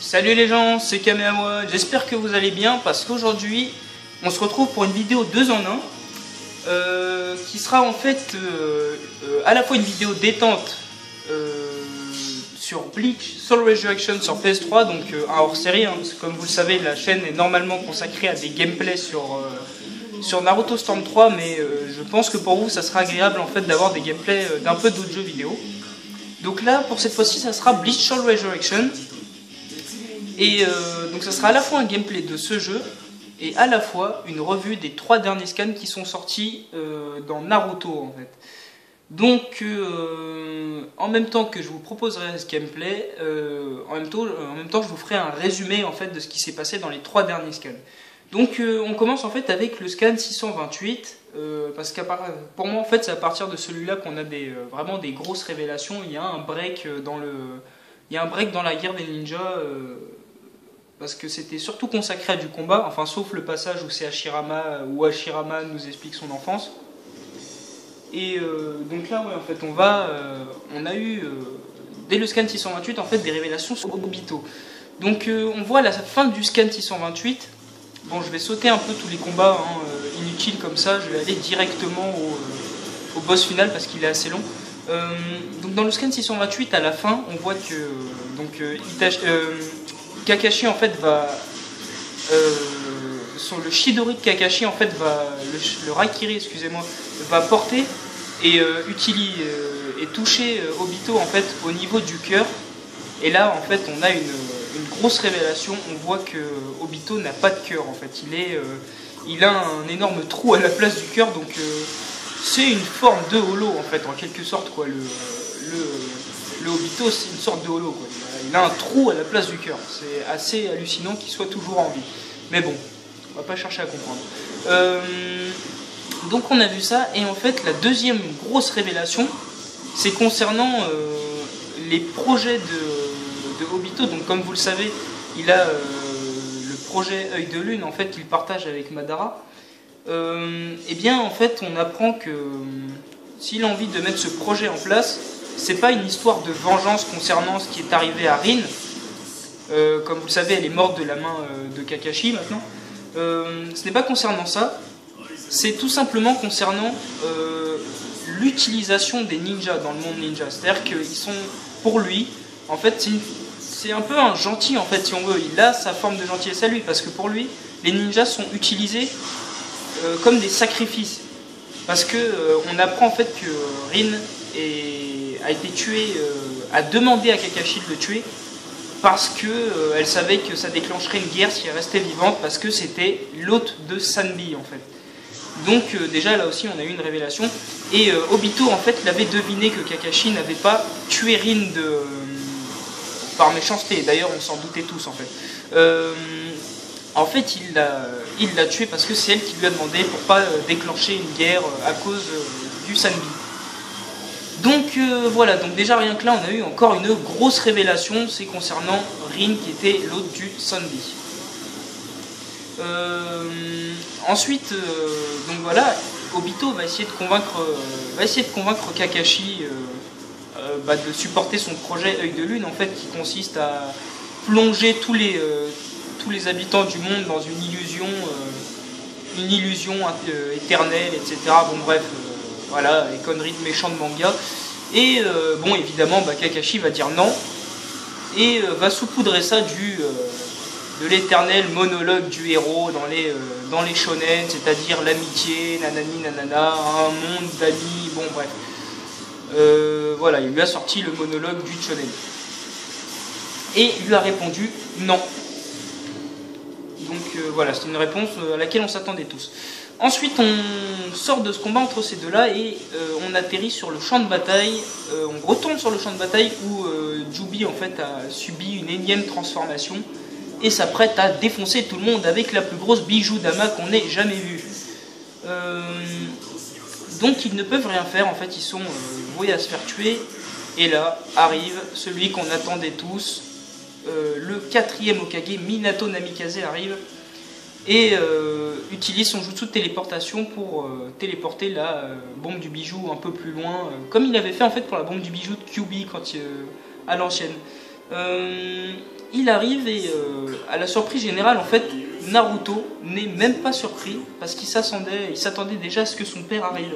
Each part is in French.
Salut les gens, c'est Kamehameha, j'espère que vous allez bien parce qu'aujourd'hui on se retrouve pour une vidéo 2 en 1 qui sera en fait à la fois une vidéo détente sur Bleach Soul Resurrection sur PS3, donc un hors-série, parce que comme vous le savez la chaîne est normalement consacrée à des gameplays sur Naruto Storm 3, mais je pense que pour vous ça sera agréable en fait d'avoir des gameplays d'un peu d'autres jeux vidéo. Donc là pour cette fois-ci ça sera Bleach Soul Resurrection. Et donc ça sera à la fois un gameplay de ce jeu et à la fois une revue des 3 derniers scans qui sont sortis dans Naruto en fait. Donc en même temps que je vous proposerai ce gameplay, en même temps je vous ferai un résumé en fait de ce qui s'est passé dans les 3 derniers scans. Donc on commence en fait avec le scan 628 parce que pour moi en fait c'est à partir de celui-là qu'on a vraiment des grosses révélations. Il y a un break dans la guerre des ninjas. Parce que c'était surtout consacré à du combat, enfin sauf le passage où c'est Hashirama nous explique son enfance. Et donc là, ouais, en fait, on a eu dès le scan 628 en fait des révélations sur Obito. Donc on voit à la fin du scan 628. Bon, je vais sauter un peu tous les combats inutiles comme ça. Je vais aller directement au boss final parce qu'il est assez long. Donc dans le scan 628 à la fin, on voit que Kakashi en fait le Chidori de Kakashi en fait le Raikiri excusez-moi va porter et toucher Obito en fait au niveau du cœur. Et là en fait on a une grosse révélation. On voit que Obito n'a pas de cœur en fait. Il a un énorme trou à la place du cœur, donc c'est une forme de holo en fait en quelque sorte quoi. Le Obito c'est une sorte de holo quoi. Il a un trou à la place du cœur. C'est assez hallucinant qu'il soit toujours en vie. Mais bon, on va pas chercher à comprendre. Donc on a vu ça, et en fait la deuxième grosse révélation, c'est concernant les projets de Obito. Donc comme vous le savez, il a le projet Œil de Lune en fait qu'il partage avec Madara. Et bien en fait on apprend que s'il a envie de mettre ce projet en place, c'est pas une histoire de vengeance concernant ce qui est arrivé à Rin. Comme vous le savez, elle est morte de la main de Kakashi maintenant. Ce n'est pas concernant ça. C'est tout simplement concernant l'utilisation des ninjas dans le monde ninja. C'est-à-dire qu'ils sont, pour lui, en fait, c'est un peu un gentil, en fait, si on veut. Il a sa forme de gentillesse à lui, parce que pour lui, les ninjas sont utilisés comme des sacrifices. Parce que on apprend en fait que Rin a été tué, a demandé à Kakashi de le tuer parce qu'elle savait que ça déclencherait une guerre si elle restait vivante, parce que c'était l'hôte de Sanbi en fait. Donc déjà là aussi on a eu une révélation, et Obito en fait l'avait deviné que Kakashi n'avait pas tué Rin par méchanceté. D'ailleurs on s'en doutait tous en fait. En fait il l'a tué parce que c'est elle qui lui a demandé pour pas déclencher une guerre à cause du Sanbi. Donc voilà, donc déjà rien que là on a eu encore une grosse révélation, c'est concernant Rin qui était l'hôte du Sanbi. Ensuite, donc voilà, Obito va essayer de convaincre Kakashi de supporter son projet Œil de Lune en fait, qui consiste à plonger tous les habitants du monde dans une illusion éternelle, etc. Bon bref. Voilà, les conneries de méchants de manga. Et bon, évidemment, Kakashi va dire non. Et va saupoudrer ça de l'éternel monologue du héros dans les shonen, c'est-à-dire l'amitié, nanani nanana, un monde d'amis, bon bref. Voilà, il lui a sorti le monologue du shonen. Et il lui a répondu non. Donc voilà, c'est une réponse à laquelle on s'attendait tous. Ensuite, on sort de ce combat entre ces deux-là et on atterrit sur le champ de bataille. On retourne sur le champ de bataille où Jubi en fait a subi une énième transformation et s'apprête à défoncer tout le monde avec la plus grosse bijou dama qu'on ait jamais vue. Donc ils ne peuvent rien faire, en fait ils sont voués à se faire tuer. Et là arrive celui qu'on attendait tous, le 4e Hokage, Minato Namikaze arrive et utilise son jutsu de téléportation pour téléporter la bombe du bijou un peu plus loin, comme il avait fait en fait pour la bombe du bijou de Kyuubi à l'ancienne. il arrive et à la surprise générale, en fait, Naruto n'est même pas surpris parce qu'il s'attendait déjà à ce que son père arrive.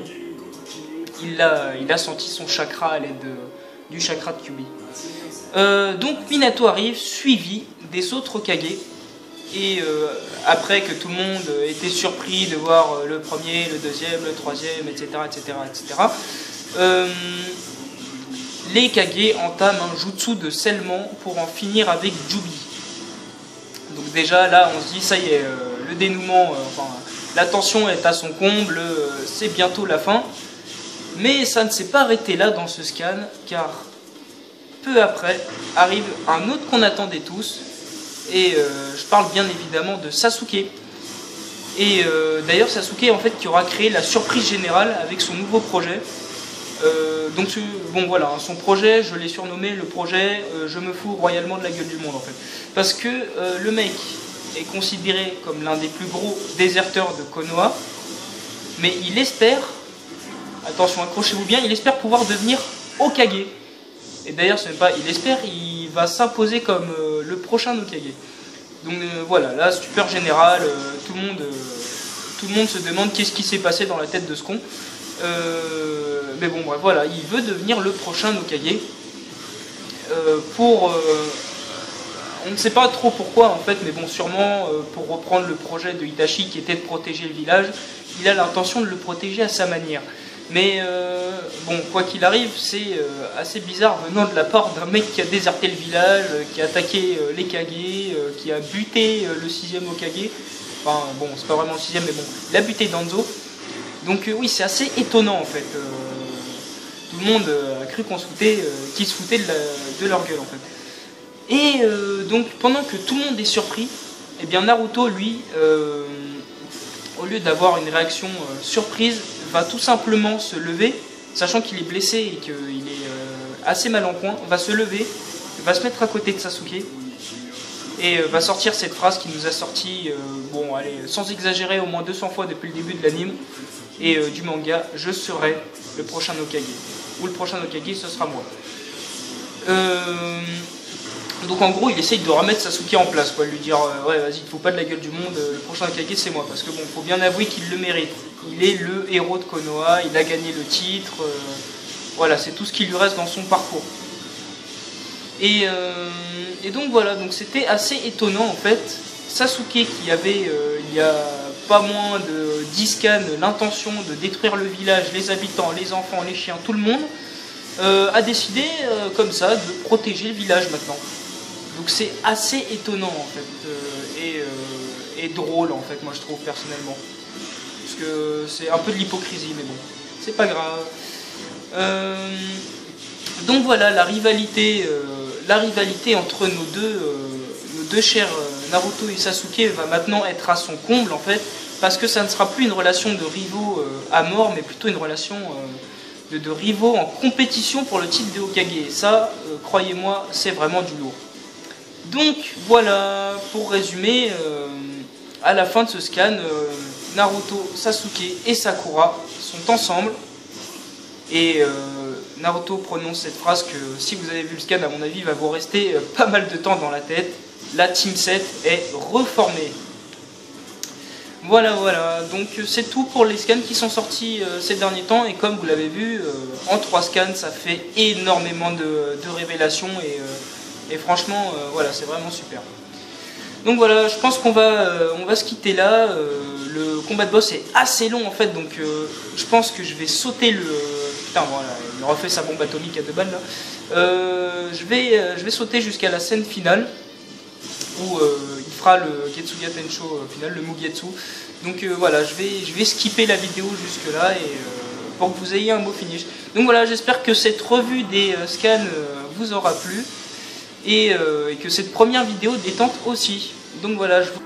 Il a senti son chakra à l'aide du chakra de Kyuubi. Donc Minato arrive, suivi des autres Hokage. Et après que tout le monde était surpris de voir le premier, le deuxième, le troisième, etc., les Kage entament un jutsu de scellement pour en finir avec Jubi. Donc déjà là on se dit ça y est, le dénouement, la tension est à son comble, c'est bientôt la fin. Mais ça ne s'est pas arrêté là dans ce scan, car peu après arrive un autre qu'on attendait tous. Et je parle bien évidemment de Sasuke. Et d'ailleurs Sasuke en fait qui aura créé la surprise générale avec son nouveau projet. Donc bon voilà, son projet, je l'ai surnommé le projet je me fous royalement de la gueule du monde en fait. Parce que le mec est considéré comme l'un des plus gros déserteurs de Konoha. Mais il espère, attention accrochez-vous bien, il espère pouvoir devenir Hokage. Et d'ailleurs, ce n'est pas il espère, il va s'imposer comme le prochain Hokage. Donc voilà, là, stupeur générale, tout le monde se demande qu'est-ce qui s'est passé dans la tête de ce con. Mais bon, bref, voilà, il veut devenir le prochain Hokage. On ne sait pas trop pourquoi en fait, mais bon, sûrement pour reprendre le projet de Itachi qui était de protéger le village, il a l'intention de le protéger à sa manière. Mais bon, quoi qu'il arrive, c'est assez bizarre venant de la part d'un mec qui a déserté le village, qui a attaqué les Kage, qui a buté le 6e Hokage. Enfin bon, c'est pas vraiment le 6e, mais bon, il a buté Danzo. Donc oui, c'est assez étonnant en fait. Tout le monde a cru qu'ils se foutaient de leur gueule en fait. Et donc pendant que tout le monde est surpris, eh bien Naruto lui, au lieu d'avoir une réaction surprise, va tout simplement se lever, sachant qu'il est blessé et qu'il est assez mal en point, va se lever, va se mettre à côté de Sasuke et va sortir cette phrase qui nous a sorti, bon allez, sans exagérer, au moins 200 fois depuis le début de l'anime et du manga, je serai le prochain Hokage, ou le prochain Hokage ce sera moi. Donc en gros il essaye de remettre Sasuke en place, quoi, lui dire ouais vas-y, te fous pas de la gueule du monde, le prochain Hokage c'est moi, parce que bon, faut bien avouer qu'il le mérite. Il est le héros de Konoha, il a gagné le titre, voilà, c'est tout ce qui lui reste dans son parcours. Et donc voilà, donc c'était assez étonnant en fait. Sasuke qui avait il y a pas moins de 10 scans l'intention de détruire le village, les habitants, les enfants, les chiens, tout le monde, a décidé comme ça de protéger le village maintenant. Donc c'est assez étonnant en fait, et drôle en fait, moi je trouve personnellement. Parce que c'est un peu de l'hypocrisie, mais bon, c'est pas grave. Donc voilà, la rivalité entre nos deux chers Naruto et Sasuke va maintenant être à son comble en fait, parce que ça ne sera plus une relation de rivaux à mort, mais plutôt une relation de rivaux en compétition pour le titre de Hokage. Et ça, croyez-moi, c'est vraiment du lourd. Donc voilà, pour résumer, à la fin de ce scan, Naruto, Sasuke et Sakura sont ensemble. Et Naruto prononce cette phrase que, si vous avez vu le scan, à mon avis, va vous rester pas mal de temps dans la tête. La Team 7 est reformée. Voilà, donc c'est tout pour les scans qui sont sortis ces derniers temps. Et comme vous l'avez vu, en 3 scans, ça fait énormément de révélations. Et franchement, voilà, c'est vraiment super. Donc voilà, je pense qu'on va se quitter là. Le combat de boss est assez long en fait, donc je pense que je vais sauter le... Putain, voilà, il refait sa bombe atomique à 2 balles là. Je vais sauter jusqu'à la scène finale, où il fera le Getsuga Tensho final, le Mugetsu. Donc voilà, je vais skipper la vidéo jusque là, et pour que vous ayez un beau finish. Donc voilà, j'espère que cette revue des scans vous aura plu. Et que cette première vidéo détente aussi. Donc voilà, je vous